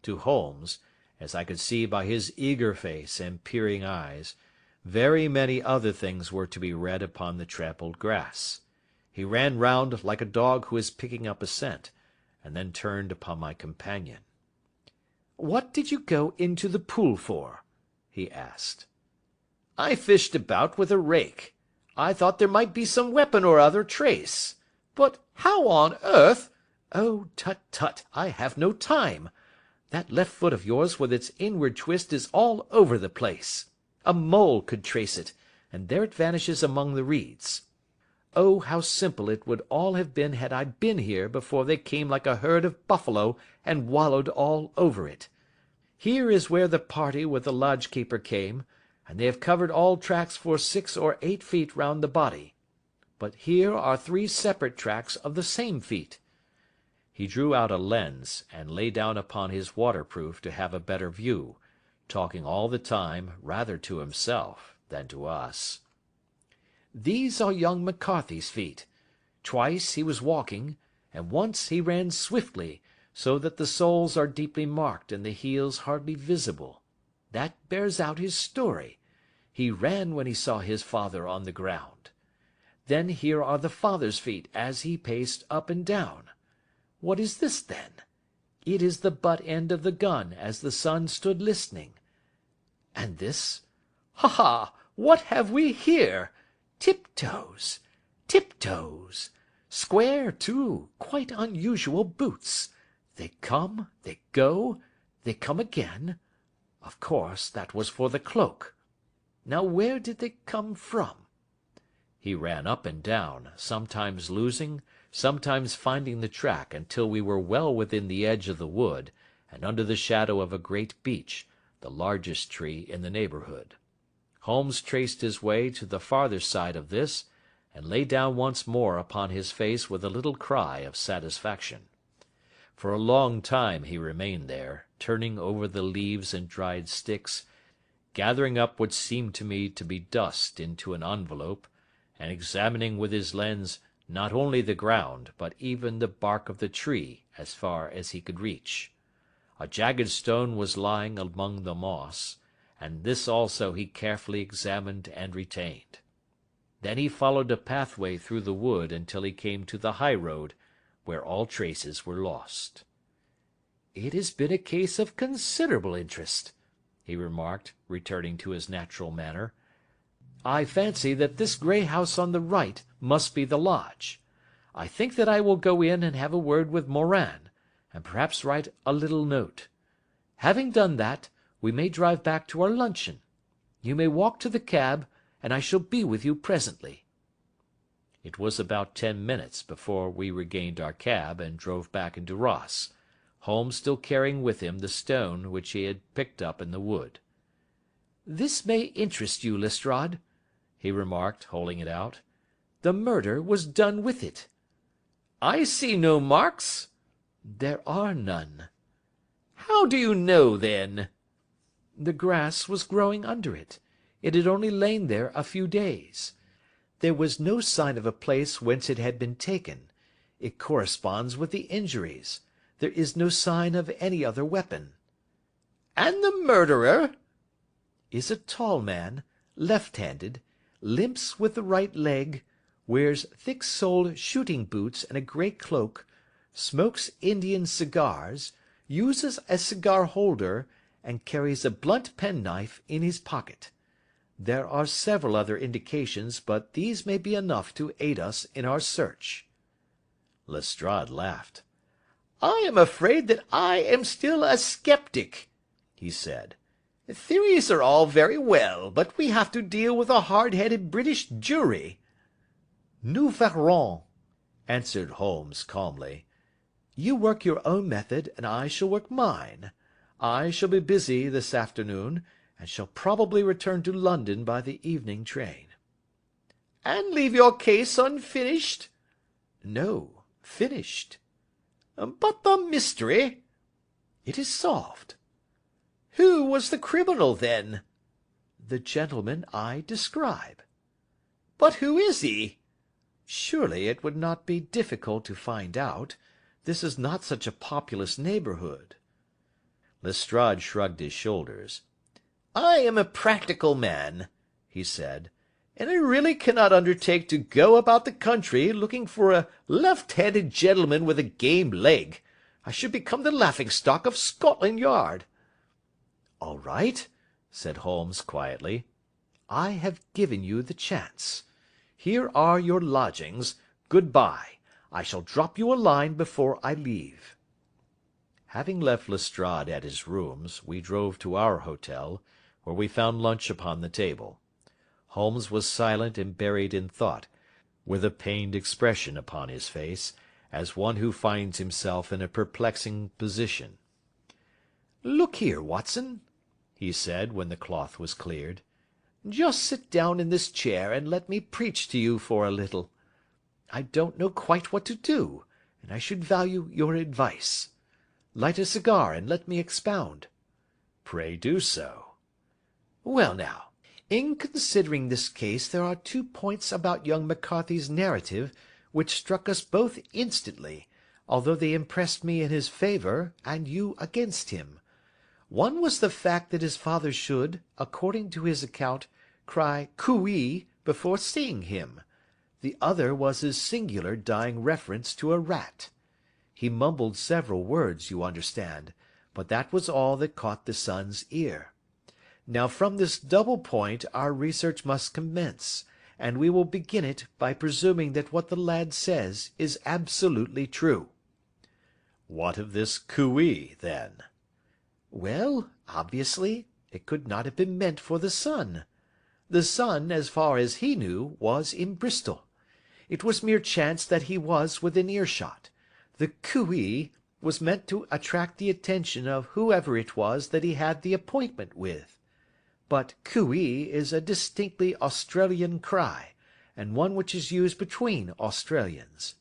To Holmes, as I could see by his eager face and peering eyes, very many other things were to be read upon the trampled grass. He ran round like a dog who is picking up a scent, and then turned upon my companion. "What did you go into the pool for?" he asked. "I fished about with a rake. I thought there might be some weapon or other trace. But how on earth—" "Oh, tut, tut, I have no time. That left foot of yours with its inward twist is all over the place. A mole could trace it, and there it vanishes among the reeds. Oh, how simple it would all have been had I been here before they came like a herd of buffalo and wallowed all over it. Here is where the party with the lodge-keeper came, and they have covered all tracks for 6 or 8 feet round the body. But here are 3 separate tracks of the same feet." He drew out a lens, and lay down upon his waterproof to have a better view, talking all the time rather to himself than to us. "These are young McCarthy's feet. Twice he was walking, and once he ran swiftly, so that the soles are deeply marked and the heels hardly visible. That bears out his story. He ran when he saw his father on the ground. Then here are the father's feet as he paced up and down. What is this, then? It is the butt end of the gun as the son stood listening. And this? Ha ha! What have we here? Tiptoes! Tiptoes! Square, too, quite unusual boots. They come, they go, they come again. Of course, that was for the cloak. Now where did they come from?" He ran up and down, sometimes losing, sometimes finding the track until we were well within the edge of the wood, and under the shadow of a great beech, the largest tree in the neighbourhood. Holmes traced his way to the farther side of this, and lay down once more upon his face with a little cry of satisfaction. For a long time he remained there, turning over the leaves and dried sticks, gathering up what seemed to me to be dust into an envelope, and examining with his lens not only the ground, but even the bark of the tree as far as he could reach. A jagged stone was lying among the moss, and this also he carefully examined and retained. Then he followed a pathway through the wood until he came to the high road, where all traces were lost. "It has been a case of considerable interest," he remarked, returning to his natural manner. "I fancy that this grey house on the right must be the lodge. I think that I will go in and have a word with Morin, and perhaps write a little note. Having done that, we may drive back to our luncheon. You may walk to the cab, and I shall be with you presently." It was about 10 minutes before we regained our cab and drove back into Ross, Holmes still carrying with him the stone which he had picked up in the wood. "This may interest you, Lestrade," he remarked, holding it out. "The murder was done with it." "I see no marks." "There are none." "How do you know, then?" "The grass was growing under it. It had only lain there a few days. There was no sign of a place whence it had been taken. It corresponds with the injuries. There is no sign of any other weapon." "And the murderer?" "Is a tall man, left-handed, limps with the right leg, wears thick-soled shooting boots and a grey cloak, smokes Indian cigars, uses a cigar-holder, and carries a blunt penknife in his pocket. There are several other indications, but these may be enough to aid us in our search." Lestrade laughed. "I am afraid that I am still a sceptic," he said. "Theories are all very well, but we have to deal with a hard-headed British jury." "Nous verrons," answered Holmes calmly. "You work your own method, and I shall work mine. I shall be busy this afternoon, and shall probably return to London by the evening train." And leave your case unfinished?" "No, finished." "But the mystery?" "It is solved." "Who was the criminal, then?" "The gentleman I describe." "But who is he?" "Surely it would not be difficult to find out. This is not such a populous neighbourhood." Lestrade shrugged his shoulders. "I am a practical man," he said, "and I really cannot undertake to go about the country looking for a left-handed gentleman with a game leg. I should become the laughing-stock of Scotland Yard." "All right," said Holmes quietly. "I have given you the chance. Here are your lodgings. Good bye. I shall drop you a line before I leave." Having left Lestrade at his rooms, we drove to our hotel, where we found lunch upon the table. Holmes was silent and buried in thought, with a pained expression upon his face, as one who finds himself in a perplexing position. "Look here, Watson," he said, when the cloth was cleared. "Just sit down in this chair and let me preach to you for a little. I don't know quite what to do, and I should value your advice. Light a cigar and let me expound." "Pray do so." "Well now, in considering this case there are 2 points about young McCarthy's narrative which struck us both instantly, although they impressed me in his favour and you against him. One was the fact that his father should, according to his account, cry cooee before seeing him. The other was his singular dying reference to a rat. He mumbled several words, you understand, but that was all that caught the son's ear. Now from this double point our research must commence, and we will begin it by presuming that what the lad says is absolutely true." "What of this cooee, then?" "Well, obviously, it could not have been meant for the son. The son, as far as he knew, was in Bristol. It was mere chance that he was within earshot. The cooee was meant to attract the attention of whoever it was that he had the appointment with. But cooee is a distinctly Australian cry, and one which is used between Australians.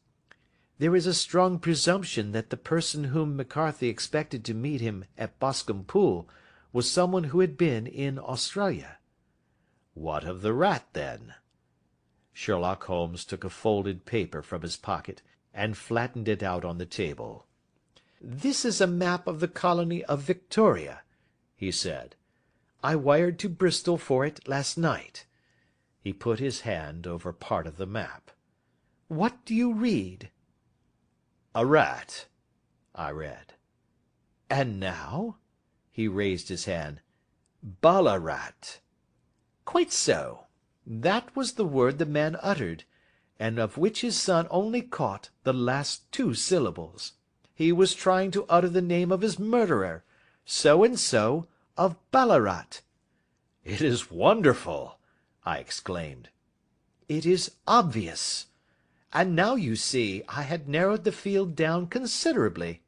There is a strong presumption that the person whom McCarthy expected to meet him at Bascombe Pool was someone who had been in Australia." "What of the rat, then?" Sherlock Holmes took a folded paper from his pocket and flattened it out on the table. "This is a map of the colony of Victoria," he said. "I wired to Bristol for it last night." He put his hand over part of the map. "What do you read?" "A rat," I read. "And now?" He raised his hand. "Ballarat." "Quite so. That was the word the man uttered, and of which his son only caught the last 2 syllables. He was trying to utter the name of his murderer, so and so of Ballarat." "It is wonderful!" I exclaimed. "It is obvious. And now you see I had narrowed the field down considerably.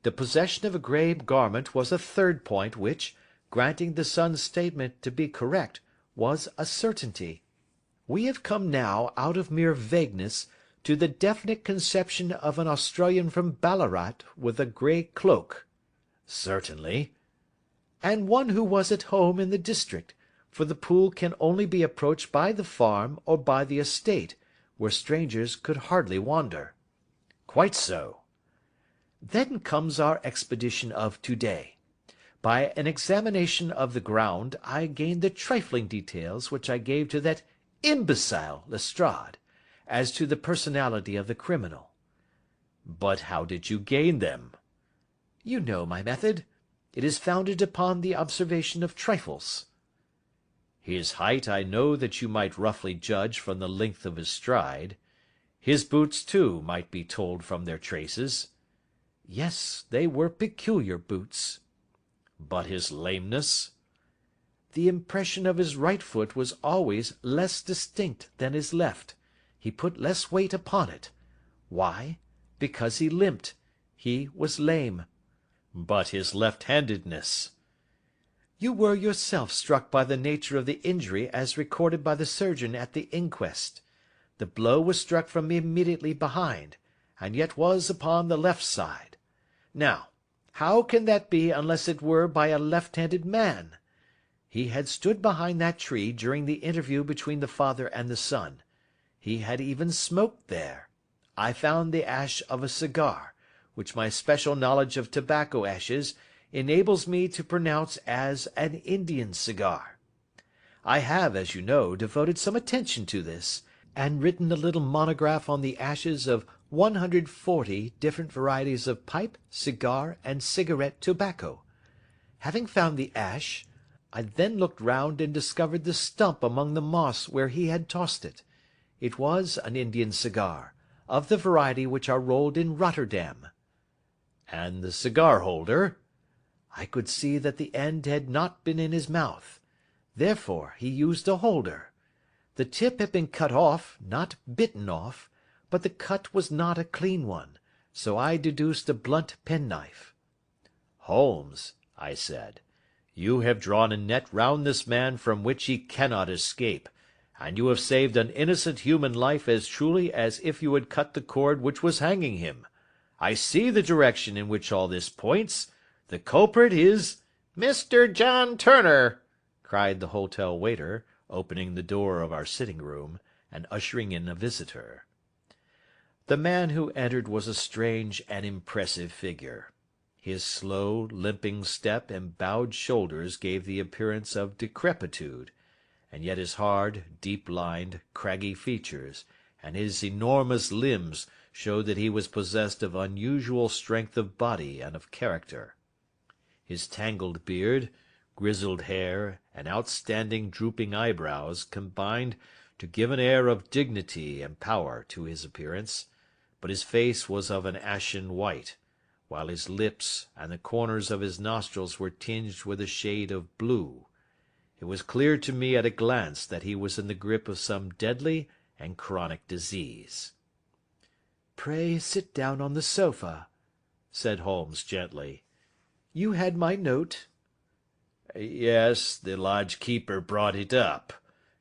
The possession of a grey garment was a 3rd point which, granting the son's statement to be correct, was a certainty. We have come now out of mere vagueness to the definite conception of an Australian from Ballarat with a grey cloak." "Certainly." "And one who was at home in the district, for the pool can only be approached by the farm or by the estate, where strangers could hardly wander." "Quite so." "Then comes our expedition of to-day. By an examination of the ground I gained the trifling details which I gave to that imbecile Lestrade, as to the personality of the criminal." "But how did you gain them?" "You know my method. It is founded upon the observation of trifles." "His height I know that you might roughly judge from the length of his stride. His boots, too, might be told from their traces." "Yes, they were peculiar boots." "But his lameness?" "The impression of his right foot was always less distinct than his left. He put less weight upon it. Why? Because he limped. He was lame." "But his left-handedness?" "You were yourself struck by the nature of the injury as recorded by the surgeon at the inquest. The blow was struck from immediately behind, and yet was upon the left side. Now, how can that be unless it were by a left-handed man? He had stood behind that tree during the interview between the father and the son. He had even smoked there. I found the ash of a cigar, which my special knowledge of tobacco ashes enables me to pronounce as an Indian cigar. I have, as you know, devoted some attention to this, and written a little monograph on the ashes of 140 different varieties of pipe, cigar, and cigarette tobacco. Having found the ash, I then looked round and discovered the stump among the moss where he had tossed it. It was an Indian cigar, of the variety which are rolled in Rotterdam. And the cigar holder? I could see that the end had not been in his mouth. Therefore he used a holder. The tip had been cut off, not bitten off, but the cut was not a clean one, so I deduced a blunt penknife. Holmes, I said, you have drawn a net round this man from which he cannot escape, and you have saved an innocent human life as truly as if you had cut the cord which was hanging him. I see the direction in which all this points. The culprit is— "Mr. John Turner!" cried the hotel waiter, opening the door of our sitting-room, and ushering in a visitor. The man who entered was a strange and impressive figure. His slow, limping step and bowed shoulders gave the appearance of decrepitude, and yet his hard, deep-lined, craggy features, and his enormous limbs showed that he was possessed of unusual strength of body and of character. His tangled beard, grizzled hair, and outstanding drooping eyebrows combined to give an air of dignity and power to his appearance, but his face was of an ashen white, while his lips and the corners of his nostrils were tinged with a shade of blue. It was clear to me at a glance that he was in the grip of some deadly and chronic disease. "Pray sit down on the sofa," said Holmes gently. "You had my note." "Yes, the lodge-keeper brought it up.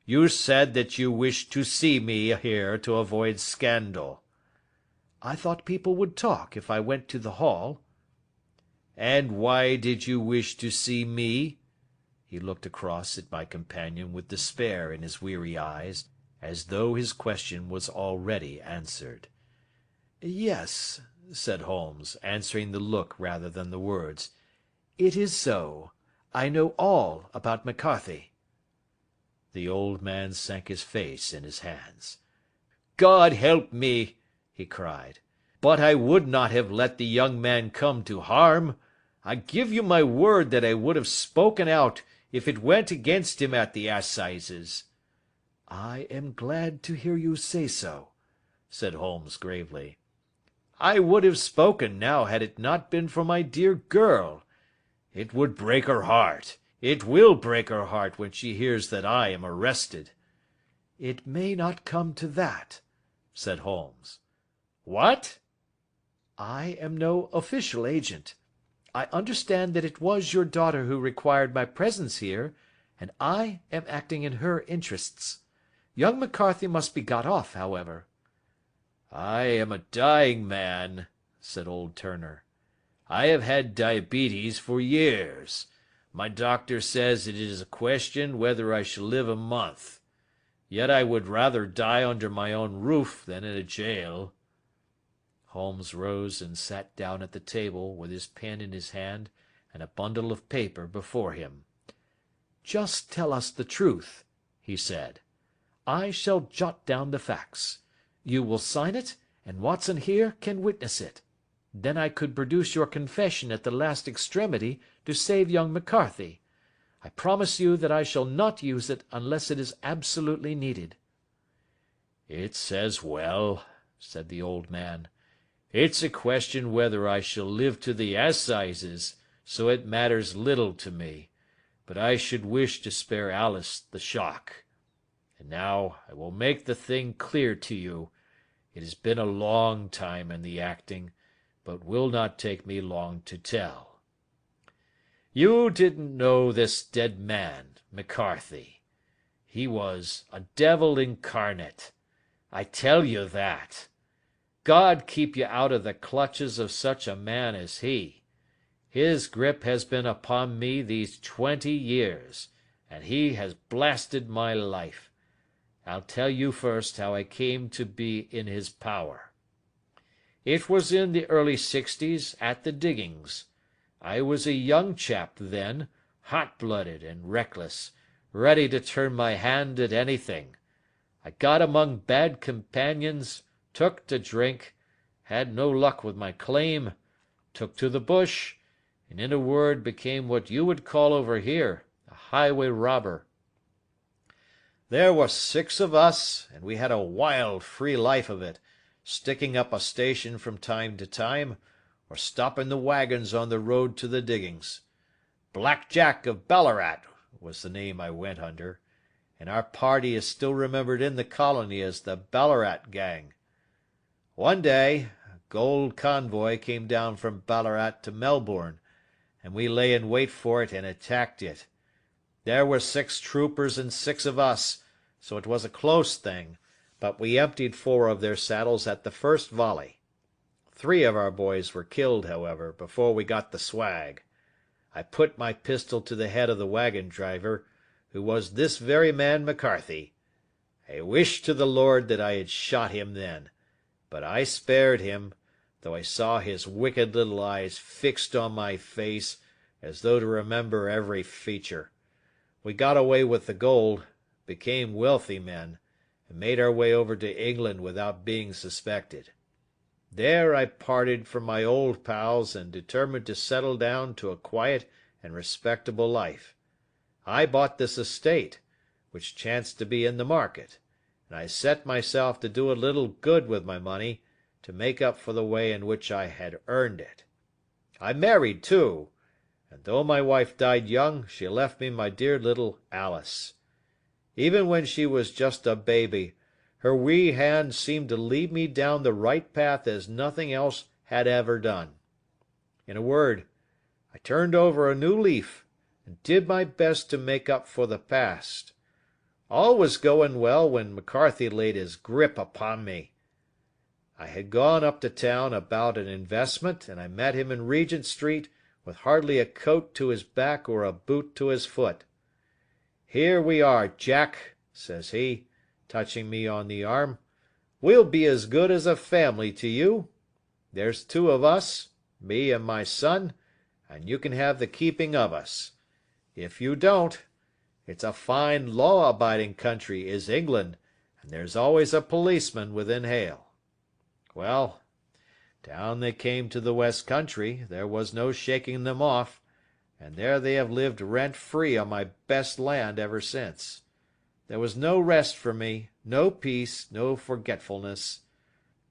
You said that you wished to see me here to avoid scandal." "I thought people would talk if I went to the hall." "And why did you wish to see me?" He looked across at my companion with despair in his weary eyes, as though his question was already answered. "Yes," said Holmes, answering the look rather than the words. "It is so. I know all about McCarthy." The old man sank his face in his hands. "God help me!" he cried. "But I would not have let the young man come to harm. I give you my word that I would have spoken out if it went against him at the assizes." "I am glad to hear you say so," said Holmes gravely. "I would have spoken now had it not been for my dear girl. It would break her heart. It will break her heart when she hears that I am arrested." "It may not come to that," said Holmes. "What?" "I am no official agent. I understand that it was your daughter who required my presence here, and I am acting in her interests. Young McCarthy must be got off, however." "I am a dying man," said old Turner. "I have had diabetes for years. My doctor says it is a question whether I shall live a month. Yet I would rather die under my own roof than in a jail." Holmes rose and sat down at the table with his pen in his hand and a bundle of paper before him. "Just tell us the truth," he said. "I shall jot down the facts. You will sign it, and Watson here can witness it. Then I could produce your confession at the last extremity to save young McCarthy. I promise you that I shall not use it unless it is absolutely needed." "It's as well," said the old man. "It's a question whether I shall live to the assizes, so it matters little to me, but I should wish to spare Alice the shock. And now I will make the thing clear to you. It has been a long time in the acting, but will not take me long to tell. You didn't know this dead man, McCarthy. He was a devil incarnate. I tell you that. God keep you out of the clutches of such a man as he. His grip has been upon me these 20 years, and he has blasted my life. I'll tell you first how I came to be in his power. It was in the early 60s at the diggings. I was a young chap then, hot-blooded and reckless, ready to turn my hand at anything. I got among bad companions, took to drink, had no luck with my claim, took to the bush, and in a word became what you would call over here a highway robber. There were 6 of us, and we had a wild, free life of it, sticking up a station from time to time, or stopping the wagons on the road to the diggings. Black Jack of Ballarat was the name I went under, and our party is still remembered in the colony as the Ballarat Gang. One day a gold convoy came down from Ballarat to Melbourne, and we lay in wait for it and attacked it. There were 6 troopers and 6 of us, so it was a close thing, but we emptied 4 of their saddles at the first volley. 3 of our boys were killed, however, before we got the swag. I put my pistol to the head of the wagon driver, who was this very man McCarthy. I wished to the Lord that I had shot him then, but I spared him, though I saw his wicked little eyes fixed on my face, as though to remember every feature. We got away with the gold, became wealthy men, and made our way over to England without being suspected. There I parted from my old pals and determined to settle down to a quiet and respectable life. I bought this estate, which chanced to be in the market, and I set myself to do a little good with my money, to make up for the way in which I had earned it. I married, too, and though my wife died young, she left me my dear little Alice. Even when she was just a baby, her wee hand seemed to lead me down the right path as nothing else had ever done. In a word, I turned over a new leaf, and did my best to make up for the past. All was going well when McCarthy laid his grip upon me. I had gone up to town about an investment, and I met him in Regent Street with hardly a coat to his back or a boot to his foot. "Here we are, Jack," says he, touching me on the arm. "We'll be as good as a family to you. There's 2 of us, me and my son, and you can have the keeping of us. If you don't, it's a fine law-abiding country is England, and there's always a policeman within hail." Well, down they came to the West Country, there was no shaking them off, and there they have lived rent-free on my best land ever since. There was no rest for me, no peace, no forgetfulness.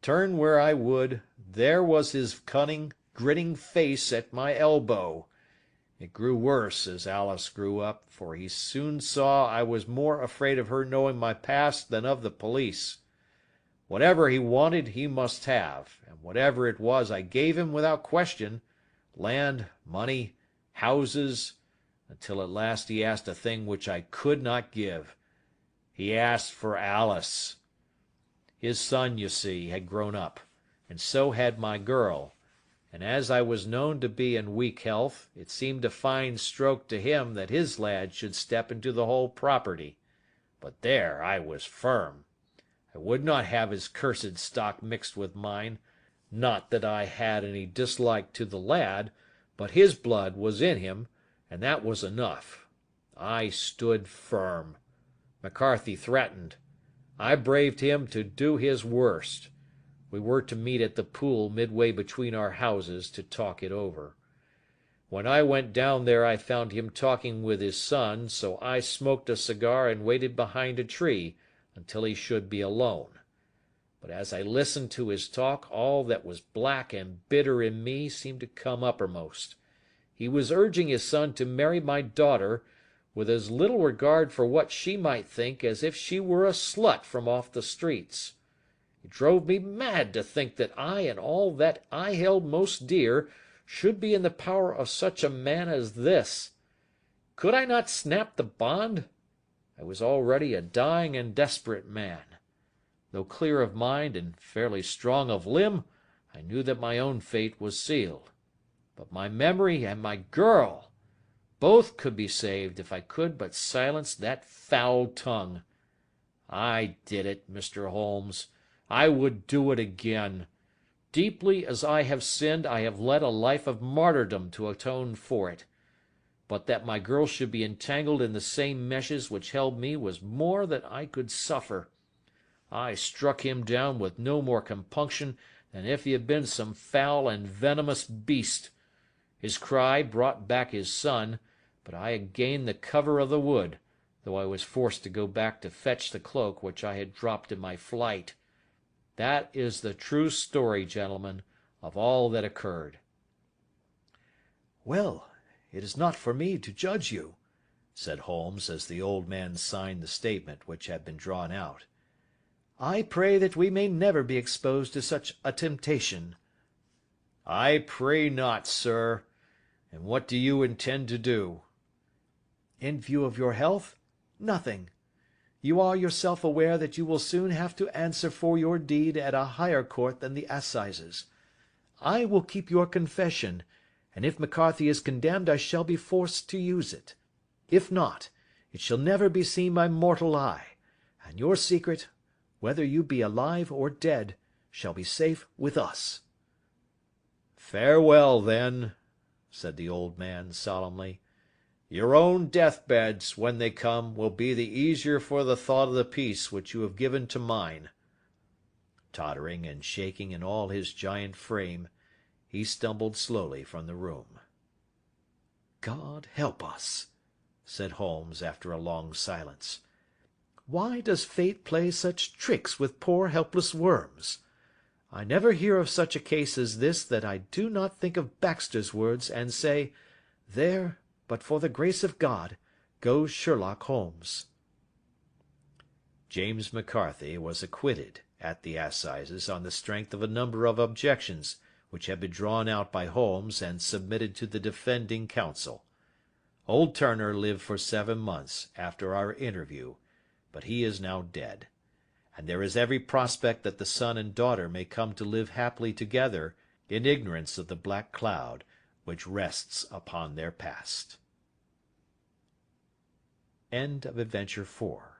Turn where I would, there was his cunning, grinning face at my elbow. It grew worse as Alice grew up, for he soon saw I was more afraid of her knowing my past than of the police. Whatever he wanted he must have, and whatever it was I gave him without question, land, money, houses, until at last he asked a thing which I could not give. He asked for Alice. His son, you see, had grown up, and so had my girl, and as I was known to be in weak health, it seemed a fine stroke to him that his lad should step into the whole property. But there I was firm. I would not have his cursed stock mixed with mine. Not that I had any dislike to the lad, but his blood was in him, and that was enough. I stood firm. McCarthy threatened. I braved him to do his worst. We were to meet at the pool midway between our houses to talk it over. When I went down there I found him talking with his son, so I smoked a cigar and waited behind a tree until he should be alone. But as I listened to his talk, all that was black and bitter in me seemed to come uppermost. He was urging his son to marry my daughter, with as little regard for what she might think as if she were a slut from off the streets. It drove me mad to think that I and all that I held most dear should be in the power of such a man as this. Could I not snap the bond? I was already a dying and desperate man. Though clear of mind and fairly strong of limb, I knew that my own fate was sealed. But my memory and my girl, both could be saved if I could but silence that foul tongue. I did it, Mr. Holmes. I would do it again. Deeply as I have sinned, I have led a life of martyrdom to atone for it. But that my girl should be entangled in the same meshes which held me was more than I could suffer. I struck him down with no more compunction than if he had been some foul and venomous beast. His cry brought back his son, but I had gained the cover of the wood, though I was forced to go back to fetch the cloak which I had dropped in my flight. That is the true story, gentlemen, of all that occurred. "Well, it is not for me to judge you," said Holmes, as the old man signed the statement which had been drawn out. "I pray that we may never be exposed to such a temptation." "I pray not, sir. And what do you intend to do?" In view of your health, nothing. You are yourself aware that you will soon have to answer for your deed at a higher court than the assizes. I will keep your confession, and if McCarthy is condemned I shall be forced to use it. If not, it shall never be seen by mortal eye, and your secret, whether you be alive or dead, shall be safe with us." "Farewell, then," said the old man solemnly. "Your own deathbeds, when they come, will be the easier for the thought of the peace which you have given to mine." Tottering and shaking in all his giant frame, he stumbled slowly from the room. "God help us," said Holmes after a long silence. "Why does fate play such tricks with poor helpless worms? I never hear of such a case as this that I do not think of Baxter's words and say, 'There, but for the grace of God, goes Sherlock Holmes.'" James McCarthy was acquitted at the assizes on the strength of a number of objections which had been drawn out by Holmes and submitted to the defending counsel. Old Turner lived for 7 months after our interview, but he is now dead, and there is every prospect that the son and daughter may come to live happily together in ignorance of the black cloud which rests upon their past. End of Adventure 4